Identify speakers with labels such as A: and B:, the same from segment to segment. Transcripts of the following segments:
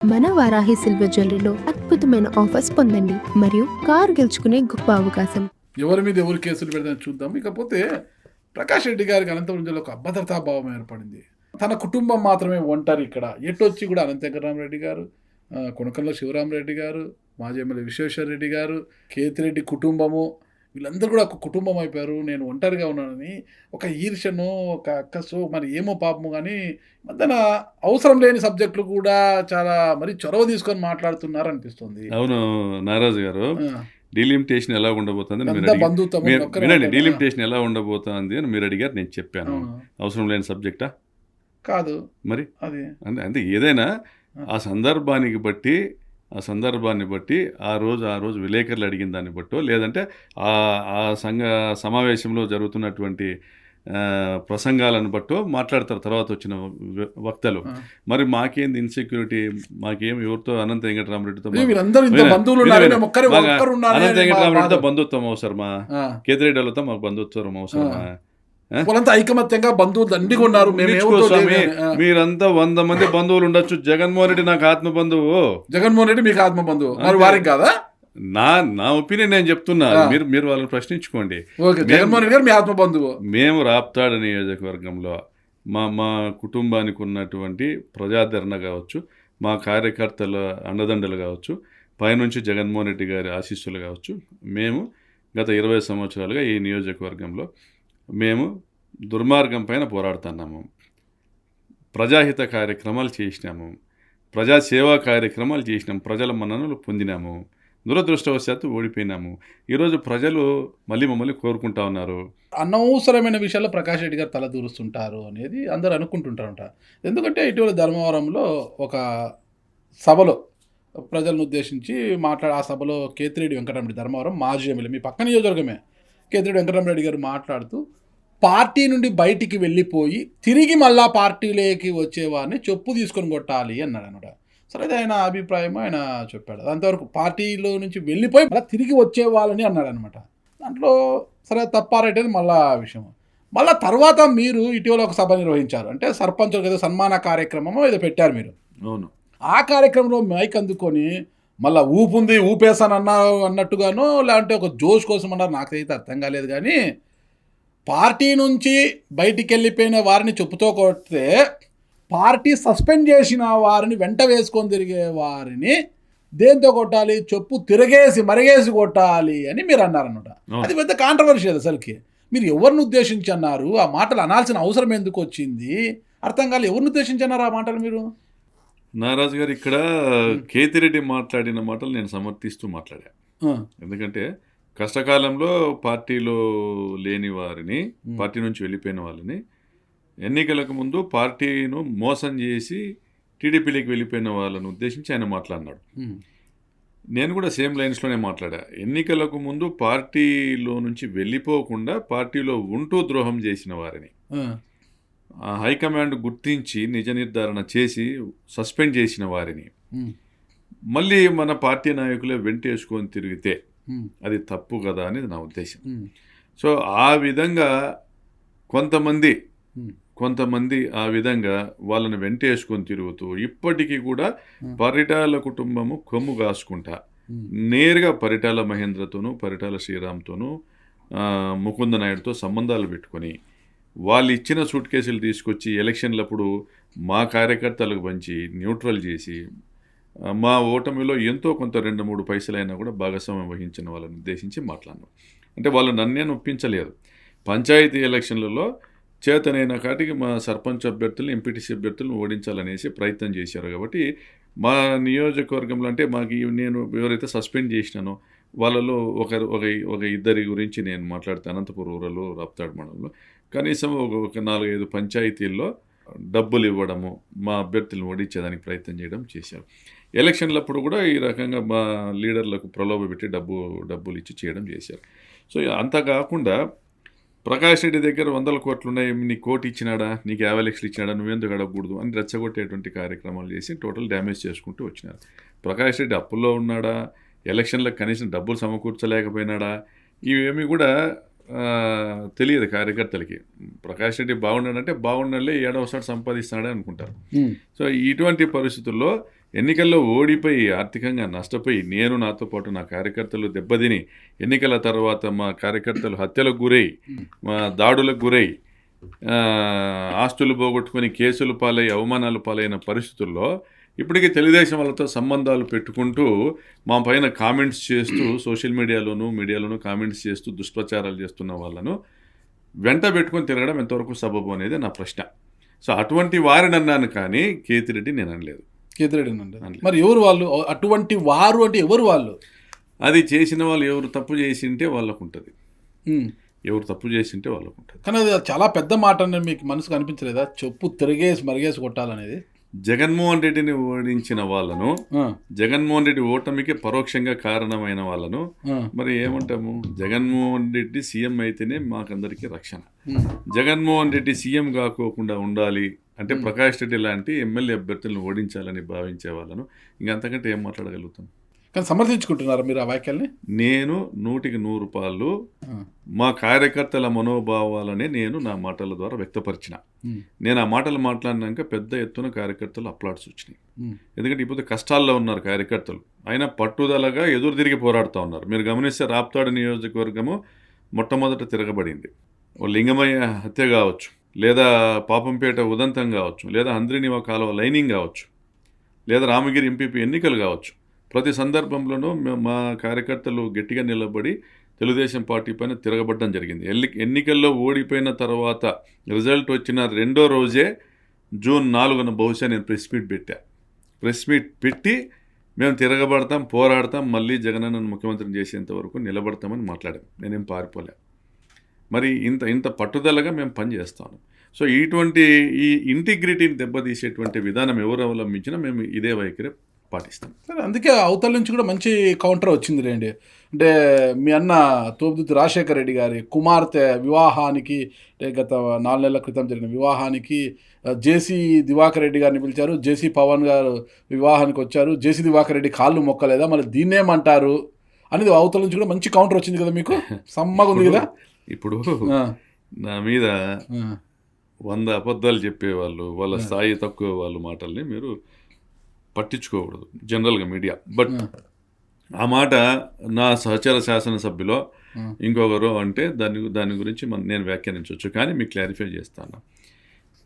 A: మన వారాహి సిల్వర్ జ్యువెలరీలో అద్భుతమైన ఆఫర్స్ పొందండి మరియు కార్ గెలుచుకునే గొప్ప అవకాశం.
B: ఎవరి మీద ఎవరు కేసులు పెడతారని చూద్దాం. ఇకపోతే ప్రకాష్ రెడ్డి గారికి అనంతపురం జిల్లాలో ఒక అభద్రతా భావం ఏర్పడింది. తన కుటుంబం మాత్రమే ఒంటరి. ఇక్కడ ఎటొచ్చి కూడా అనంత వెంకటరామరెడ్డి గారు, కొనకళ్ళ శివరామరెడ్డి గారు, మాజీ ఎమ్మెల్యే విశ్వేశ్వర రెడ్డి గారు, కేతిరెడ్డి కుటుంబము, వీళ్ళందరూ కూడా ఒక కుటుంబం అయిపోయారు. నేను ఒంటరిగా ఉన్నానని ఒక ఈర్షను, ఒక అక్కసు, మరి ఏమో పాపము. కానీ మధ్యన అవసరం లేని సబ్జెక్టులు కూడా చాలా మరి చొరవ తీసుకొని మాట్లాడుతున్నారు అనిపిస్తుంది.
C: అవును నారాజు గారు, డీలిమిటేషన్ ఎలా ఉండబోతుంది
B: బంధుత్వం
C: డీలిమిటేషన్ ఎలా ఉండబోతుంది అని మీరు అడిగారు, నేను చెప్పాను. అవసరం లేని సబ్జెక్టా
B: కాదు మరి
C: అది అంటే ఏదైనా ఆ సందర్భాన్ని బట్టి ఆ రోజు విలేకరులు అడిగిన దాన్ని బట్టో, లేదంటే ఆ సమావేశంలో జరుగుతున్నటువంటి ప్రసంగాలను బట్టో మాట్లాడతారు తర్వాత వచ్చిన వక్తలు. మరి మాకేంది ఇన్సెక్యూరిటీ, మాకేం ఎవరితో అనంత వెంకటరామరెడ్డితో అనంత వెంకటరామరెడ్డితో బంధుత్వం అవసరమా? కేతిరెడ్డిలతో మాకు బంధుత్వం అవసరమా?
B: ఐకమత్యంగా బంధువులు దండిగా ఉన్నారు.
C: మీరంతా 100 మంది బంధువులు ఉండొచ్చు. జగన్మోహన్ రెడ్డి నాకు ఆత్మ బంధువు.
B: జగన్మోహన్ రెడ్డి మీకు ఆత్మ బంధువు, మరి వారికి కాదా?
C: నా ఒపీనియన్ నేను చెప్తున్నా, మీరు వాళ్ళని ప్రశ్నించుకోండి.
B: జగన్మోహన్ రెడ్డి గారు మీ ఆత్మ బంధువు.
C: మేము రాప్తాడు నియోజకవర్గంలో మా కుటుంబానికి ఉన్నటువంటి ప్రజాదరణ కావచ్చు, మా కార్యకర్తల అండదండలు కావచ్చు, పైనుంచి జగన్మోహన్ రెడ్డి గారి ఆశీస్సులు కావచ్చు, మేము గత 20 సంవత్సరాలుగా ఈ నియోజకవర్గంలో మేము దుర్మార్గం పైన పోరాడుతున్నాము. ప్రజాహిత కార్యక్రమాలు చేసినాము, ప్రజాసేవా కార్యక్రమాలు చేసినాము, ప్రజల మన్ననలు పొందినాము. దురదృష్టవశాత్తు ఓడిపోయినాము. ఈరోజు ప్రజలు మమ్మల్ని కోరుకుంటా ఉన్నారు.
B: అనవసరమైన విషయాల్లో ప్రకాష్ రెడ్డి గారు తలదూరుస్తుంటారు అనేది అందరూ అనుకుంటుంటారంట. ఎందుకంటే ఇటీవల ధర్మవరంలో ఒక సభలో ప్రజలను ఉద్దేశించి ఆ సభలో కేతిరెడ్డి వెంకటరామరెడ్డి, ధర్మవరం మాజీ ఎమ్మెల్యే, మీ పక్క నియోజకవర్గమే, కేతిరెడ్డి వెంకటరామరెడ్డి గారు మాట్లాడుతూ పార్టీ నుండి బయటికి వెళ్ళిపోయి తిరిగి మళ్ళా పార్టీలోకి వచ్చేవారిని చెప్పు తీసుకొని కొట్టాలి అన్నాడు అనమాట. సరే, అది ఆయన అభిప్రాయం, ఆయన చెప్పాడు. అంతవరకు పార్టీలో నుంచి వెళ్ళిపోయి మళ్ళీ తిరిగి వచ్చే వాళ్ళని అన్నాడు అనమాట. దాంట్లో సరే తప్పారైతే మళ్ళా విషయం. మళ్ళీ తర్వాత మీరు ఇటీవల ఒక సభ నిర్వహించారు, అంటే సర్పంచులకు ఏదో సన్మాన కార్యక్రమమో ఏదో పెట్టారు మీరు.
C: అవును.
B: ఆ కార్యక్రమంలో మైక్ అందుకొని మళ్ళీ ఊపేసాను అన్నట్టుగానో, లేదంటే ఒక జోష్ కోసం అన్నారు, నాకైతే అర్థం కాలేదు. కానీ పార్టీ నుంచి బయటికి వెళ్ళిపోయిన వారిని చెప్పుతో కొడితే, పార్టీ సస్పెండ్ చేసిన వారిని వెంట వేసుకొని తిరిగే వారిని దేంతో కొట్టాలి? చెప్పు మరిగేసి కొట్టాలి అని మీరు అన్నారన్నమాట. అది పెద్ద కాంట్రవర్షియల్. అసలుకి మీరు ఎవరిని ఉద్దేశించి అన్నారు? ఆ మాటలు అనాల్సిన అవసరం ఎందుకు వచ్చింది? అర్థం కాలేదు. ఎవరిని ఉద్దేశించి అన్నారు ఆ మాటలు మీరు?
C: నారాజు గారు, ఇక్కడ కేతిరెడ్డి మాట్లాడిన మాటలు నేను సమర్థిస్తూ మాట్లాడా. ఎందుకంటే కష్టకాలంలో పార్టీలో లేని వారిని, పార్టీ నుంచి వెళ్ళిపోయిన వాళ్ళని, ఎన్నికలకు ముందు పార్టీను మోసం చేసి టీడీపీలోకి వెళ్ళిపోయిన వాళ్ళని ఉద్దేశించి ఆయన మాట్లాడినాడు. నేను కూడా సేమ్ లైన్స్లోనే మాట్లాడా. ఎన్నికలకు ముందు పార్టీలో నుంచి వెళ్ళిపోకుండా పార్టీలో ఉంటూ ద్రోహం చేసిన వారిని హైకమాండ్ గుర్తించి నిజ నిర్ధారణ చేసి సస్పెండ్ చేసిన వారిని మళ్ళీ మన పార్టీ నాయకులే వెంటేసుకొని తిరిగితే అది తప్పు కదా అనేది నా ఉద్దేశం. సో ఆ విధంగా కొంతమంది ఆ విధంగా వాళ్ళని వెంటేసుకొని తిరుగుతూ ఇప్పటికీ కూడా పరిటాల కుటుంబము కొమ్ము కాసుకుంటా నేరుగా పరిటాల మహేంద్రతోనూ, పరిటాల శ్రీరామ్తోనూ, ముకుంద నాయుడుతో సంబంధాలు పెట్టుకొని వాళ్ళు ఇచ్చిన సూట్ కేసులు తీసుకొచ్చి ఎలక్షన్లప్పుడు మా కార్యకర్తలకు పంచి న్యూట్రల్ చేసి మా ఓటమిలో ఎంతో కొంత 2-3 పైసలైనా కూడా భాగస్వామ్యం వహించిన వాళ్ళని ఉద్దేశించి మాట్లాడినాం. అంటే వాళ్ళు నన్నే ఒప్పించలేదు. పంచాయతీ ఎలక్షన్లలో చేతనైన కాటికి మా సర్పంచ్ అభ్యర్థులను, ఎంపీటీసీ అభ్యర్థులను ఓడించాలనేసి ప్రయత్నం చేశారు. కాబట్టి మా నియోజకవర్గంలో అంటే నేను ఎవరైతే సస్పెండ్ చేసినానో వాళ్ళలో ఒక ఇద్దరి గురించి నేను మాట్లాడితే అనంతపురం రూరల్, రాప్తాడు మండలంలో కనీసం ఒక 4-5 పంచాయతీల్లో డబ్బులు ఇవ్వడము, మా అభ్యర్థులను ఓడించేదానికి ప్రయత్నం చేయడం చేశారు. ఎలక్షన్లప్పుడు కూడా ఈ రకంగా మా లీడర్లకు ప్రలోభ పెట్టి డబ్బులు ఇచ్చి చేయడం చేశారు. సో అంతా కాకుండా ప్రకాష్ రెడ్డి దగ్గర 100 కోట్లు ఉన్నాయి, నీకు కోటి ఇచ్చినాడా, నీకు 50 లక్షలు ఇచ్చినాడా, నువ్వెందుకు అడగకూడదు అని రెచ్చగొట్టేటువంటి కార్యక్రమాలు చేసి టోటల్ డ్యామేజ్ చేసుకుంటూ వచ్చినారు. ప్రకాష్ రెడ్డి అప్పుల్లో ఉన్నాడా, ఎలక్షన్లకు కనీసం డబ్బులు సమకూర్చలేకపోయినాడా, ఇవేమీ కూడా తెలియదు కార్యకర్తలకి. ప్రకాష్ రెడ్డి బాగున్నాడంటే బాగుండాలే, 7వ సారి సంపాదిస్తాడే అనుకుంటారు. సో ఇటువంటి పరిస్థితుల్లో ఎన్నికల్లో ఓడిపోయి ఆర్థికంగా నష్టపోయి నేను నాతో పాటు నా కార్యకర్తలు దెబ్బతిని ఎన్నికల తర్వాత మా కార్యకర్తలు హత్యలకు గురై మా దాడులకు గురై ఆస్తులు పోగొట్టుకొని కేసులు పాలై అవమానాలు పాలైన పరిస్థితుల్లో ఇప్పటికీ తెలుగుదేశం వాళ్ళతో సంబంధాలు పెట్టుకుంటూ మా పైన కామెంట్స్ చేస్తూ సోషల్ మీడియాలోనూ కామెంట్స్ చేస్తూ దుష్ప్రచారాలు చేస్తున్న వాళ్ళను వెంట పెట్టుకొని తిరగడం ఎంతవరకు సబబు అనేది నా ప్రశ్న. సో అటువంటి వారిని అన్నాను కానీ కేతిరెడ్డి నేను అనలేదు.
B: కేతిరెడ్డి అంటే మరి ఎవరు వాళ్ళు? అటువంటి వారు అంటే ఎవరు వాళ్ళు?
C: అది చేసిన వాళ్ళు ఎవరు తప్పు చేసింటే వాళ్ళకు ఉంటుంది, ఎవరు తప్పు చేసింటే వాళ్ళకు ఉంటుంది.
B: కానీ అది చాలా పెద్ద మాట అని మీకు మనసుకు అనిపించలేదా? చెప్పు తిరిగేసి మరిగేసి కొట్టాలనేది.
C: జగన్మోహన్ రెడ్డిని ఓడించిన వాళ్ళను, జగన్మోహన్ రెడ్డి ఓటమికి పరోక్షంగా కారణమైన వాళ్ళను మరి ఏమంటాము? జగన్మోహన్ రెడ్డి సీఎం అయితేనే మాకందరికీ రక్షణ. జగన్మోహన్ రెడ్డి సీఎం కాకోకుండా ఉండాలి అంటే ప్రకాష్ రెడ్డి లాంటి ఎమ్మెల్యే అభ్యర్థులను ఓడించాలని భావించే వాళ్ళను ఇంకంతకంటే ఏం మాట్లాడగలుగుతాం?
B: కానీ సమర్థించుకుంటున్నారా మీరు ఆ వ్యాఖ్యల్ని?
C: నేను 100% మా కార్యకర్తల మనోభావాలనే నేను నా మాటల ద్వారా వ్యక్తపరిచిన. నేను ఆ మాటలు మాట్లాడినాక పెద్ద ఎత్తున కార్యకర్తలు అప్లాట్స్ వచ్చినాయి. ఎందుకంటే ఇప్పుడు కష్టాల్లో ఉన్నారు కార్యకర్తలు, అయినా పట్టుదలగా ఎదురు తిరిగి పోరాడుతూ ఉన్నారు. మీరు గమనిస్తే రాప్తాడు నియోజకవర్గము మొట్టమొదట తిరగబడింది. ఓ లింగమయ్య హత్య కావచ్చు, లేదా పాపంపేట ఉదంతం కావచ్చు, లేదా హంద్రినివా కాలువ లైనింగ్ కావచ్చు, లేదా రామగిరి ఎంపీపీ ఎన్నికలు కావచ్చు, ప్రతి సందర్భంలోనూ మా కార్యకర్తలు గట్టిగా నిలబడి తెలుగుదేశం పార్టీ పైన తిరగబడడం జరిగింది. ఎన్నికల్లో ఓడిపోయిన తర్వాత రిజల్ట్ వచ్చిన రెండో రోజే జూన్ 4న బహుశా నేను ప్రెస్ మీట్ పెట్టి మేము తిరగబడతాం, పోరాడతాం, మళ్ళీ జగనన్నను ముఖ్యమంత్రిని చేసేంత వరకు నిలబడతామని మాట్లాడాం. నేనేం పారిపోలే. మరి ఇంత పట్టుదలగా మేము పనిచేస్తాను. సో ఈ ఇంటిగ్రిటీని దెబ్బతీసేటువంటి విధానం ఎవరు అవలంబించినా మేము ఇదే వైఖరి పాటిస్తాం.
B: సరే, అందుకే అవతల నుంచి కూడా మంచి కౌంటర్ వచ్చింది లేండి. అంటే మీ అన్న తోపుదుర్తి రాజశేఖర రెడ్డి గారి కుమార్తె వివాహానికి, గత 4 నెలల క్రితం జరిగిన వివాహానికి జేసీ దివాకర్ రెడ్డి గారిని పిలిచారు. జేసీ పవన్ గారు వివాహానికి వచ్చారు. జేసీ దివాకర్ రెడ్డి కాళ్ళు మొక్కలేదా, మళ్ళీ దీన్నేమంటారు అనేది అవతల నుంచి కూడా మంచి కౌంటర్ వచ్చింది కదా, మీకు సమ్మగా ఉంది కదా.
C: ఇప్పుడు నా మీద 100 అబద్ధాలు చెప్పేవాళ్ళు, వాళ్ళ స్థాయి తక్కువ వాళ్ళ మాటల్ని మీరు పట్టించుకోకూడదు జనరల్గా మీడియా. బట్ ఆ మాట నా సహచర శాసనసభ్యులో ఇంకొకరు అంటే దాని గురించి నేను వ్యాఖ్యానించవచ్చు. కానీ మీకు క్లారిఫై చేస్తాను.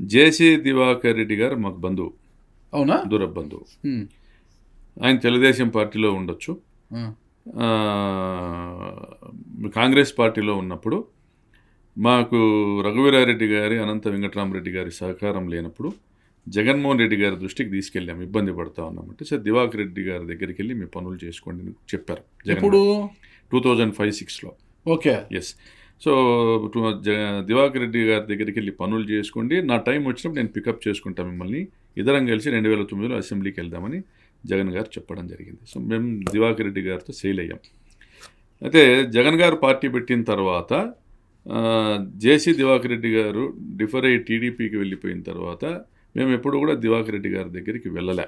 C: జేసీ దివాకర్ రెడ్డి గారు మాకు బంధువు.
B: అవునా?
C: దూర బంధువు. ఆయన తెలుగుదేశం పార్టీలో ఉండొచ్చు, కాంగ్రెస్ పార్టీలో ఉన్నప్పుడు మాకు రఘువీరారెడ్డి గారి, అనంత వెంకటరామరెడ్డి గారి సహకారం లేనప్పుడు జగన్మోహన్ రెడ్డి గారి దృష్టికి తీసుకెళ్ళాము, ఇబ్బంది పడతా ఉన్నామంటే సార్ దివాకర్ రెడ్డి గారి దగ్గరికి వెళ్ళి మీ పనులు చేసుకోండి అని చెప్పారు.
B: ఇప్పుడు
C: 2005-06లో.
B: Okay,
C: yes. So Divakar Reddy గారి దగ్గరికి వెళ్ళి పనులు చేసుకోండి, నా టైం వచ్చినప్పుడు నేను పికప్ చేసుకుంటాను మిమ్మల్ని, ఇద్దరం కలిసి 2009లో అసెంబ్లీకి వెళ్దామని జగన్ గారు చెప్పడం జరిగింది. సో మేము దివాకర్ రెడ్డి గారితో సెయిల్ అయ్యాం. అయితే జగన్ గారు పార్టీ పెట్టిన తర్వాత జేసీ దివాకర్ రెడ్డి గారు డిఫర్ అయ్యి టీడీపీకి వెళ్ళిపోయిన తర్వాత మేము ఎప్పుడు కూడా దివాకర్ రెడ్డి గారి దగ్గరికి వెళ్ళలే,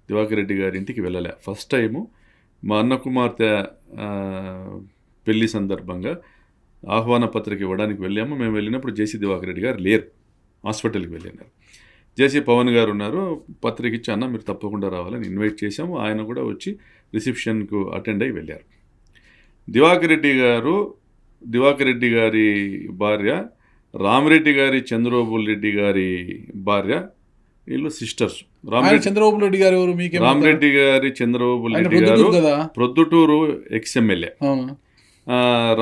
C: దివాకర్ రెడ్డి గారి ఇంటికి వెళ్ళలే. ఫస్ట్ టైము మా అన్న కుమార్తె పెళ్లి సందర్భంగా ఆహ్వాన పత్రిక ఇవ్వడానికి వెళ్ళాము. మేము వెళ్ళినప్పుడు జేసీ దివాకర్ రెడ్డి గారు లేరు, హాస్పిటల్కి వెళ్ళినారు. జేసీ పవన్ గారు ఉన్నారు. పత్రిక ఇచ్చి అన్న మీరు తప్పకుండా రావాలని ఇన్వైట్ చేశాము. ఆయన కూడా వచ్చి రిసెప్షన్కు అటెండ్ అయ్యి వెళ్ళారు. దివాకర్ రెడ్డి గారి భార్య రామరెడ్డి గారి, చంద్రబాబు రెడ్డి గారి భార్య, వీళ్ళు సిస్టర్స్.
B: చంద్రబాబు రెడ్డి గారు
C: రామరెడ్డి గారి, చంద్రబాబు రెడ్డి గారు ప్రొద్దుటూరు ఎక్స్ఎమ్మెల్యే.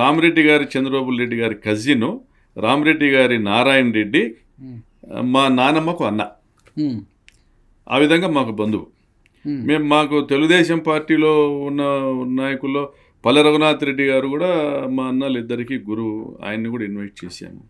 C: రామరెడ్డి గారి, చంద్రబాబు రెడ్డి గారి కజిన్ రామరెడ్డి గారి నారాయణ రెడ్డి మా నానమ్మకు అన్న. ఆ విధంగా మాకు బంధువు. మాకు తెలుగుదేశం పార్టీలో ఉన్న నాయకుల్లో పల్ల రఘునాథ్ రెడ్డి గారు కూడా మా అన్నలు ఇద్దరికి గురువు. ఆయన్ని కూడా ఇన్వైట్ చేశాము.